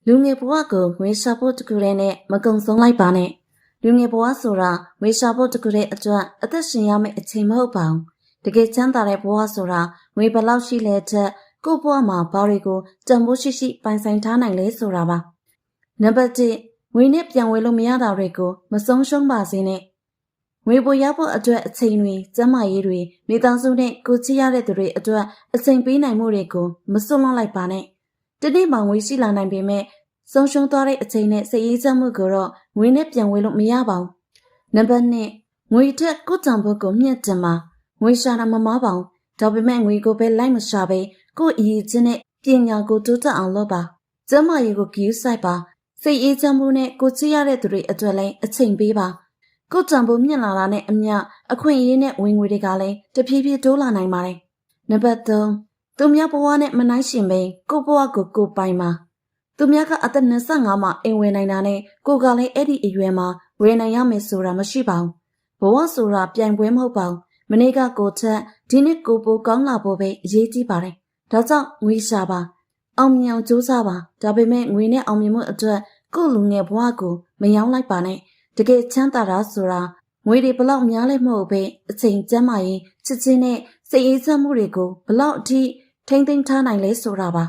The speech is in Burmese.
လူငယ်ဘဝကိုငွေရှာဖို့တခုတည်းနဲ့မကုံဆုံးလိုက်ပါနဲ့လူငယ်ဘဝဆိုတာငွေရှာဖို့တခုတည်းအတွက်အသက်ရှင်ရမယ့်အချိန်မဟုတ်ပါဘူးတကယ်ချမ်းသာတဲ့ဘဝဆိုတာငွေဘယ်လောက်ရှိလဲတဲ့ကိုယ့်ဘဝမှာဘာတွေကိုတန်ဖိုးရှိပိုင်ဆိုင်ထားနိုင်လဲဆိုတာပါနံပါတ်1ငွေနဲ့ပြန်ဝယ်လို့မရတာတွေကိုမဆုံးရှုံးပါစေနဲ့ငွေပိုရဖို့အတွက်အချိန်တွေကျန်းမာရေးတွေမိသားစုနဲ့ကိုချစ်ရတဲ့သူတွေအတွက်အချိန်ပေးနိုင်မှုတွေကိုမစွန့်လွတ်လိုက်ပါနဲ့တနေ့မှငွေရှိလာနိုင်ပေမဲ့ဆုံးရှုံးသွားတဲ့အချိန်နဲ့စိတ်အေးချမ်းမှုကိုတော့ငွေနဲ့ပြန်ဝယ်လို့မရပါဘူး။နံပါတ်2ငွေထက်ကိုယ်တန်ဖိုးကိုမြင့်တင်ပါငွေရှာတာမမားပါဘူး။ဒါပေမဲ့ငွေကိုပဲလိုက်မရှာပဲကိုယ်အရေးချင်းနဲ့ပညာကိုတိုးတက်အောင်လုပ်ပါ။ကျန်းမာရေးကိုဂရုစိုက်ပါစိတ်အေးချမ်းမှုနဲ့ကိုချစ်ရတဲ့သူတွေအတွက်လည်းအချိန်ပေးပါ။ကိုယ်တန်ဖိုးမြင့်လာတာနဲ့အမျှအခွင့်အရေးနဲ့ဝင်ငွေတွေကလည်းတဖြည်းဖြည်းတိုးလာနိုင်ပါတယ်။နံပါတ်3သူများဘဝနဲ့မနှိုင်းယှဉ်ပဲကိုယ့်ဘဝကိုပိုင်ပါသူများကအသက်25မှာအိမ်ဝယ်နိုင်တာနဲ့ကိုကလည်းအဲ့ဒီအရွယ်မှာဝယ်နိုင်ရမယ်ဆိုတာမရှိပါဘူးဘဝဆိုတာပြိုင်ပွဲမဟုတ်ပါဘူးမနေ့ကကိုထက်ဒီနေ့ကိုပိုကောင်းလာဖို့ပဲအရေးကြီးပါတယ်ဒါကြောင့်ငွေရှာပါအောင်မြင်အောင်ကြိုးစားပါဒါပေမဲ့ငွေနဲ့အောင်မြင်မှုအတွက်ကိုလူငယ်ဘဝကိုမယောင်းလိုက်ပါနဲ့တကယ်ချမ်းသာတာဆိုတာငွေတွေဘလောက်များလဲမဟုတ်ပဲအချိန်ကျန်းမာရေးချစ်ချင်းနဲ့စိတ်အေးချမ်းမှုတွေကိုဘလောက်အထိထိမ့်သိမ်းထားနိုင်လဲဆိုတာပါ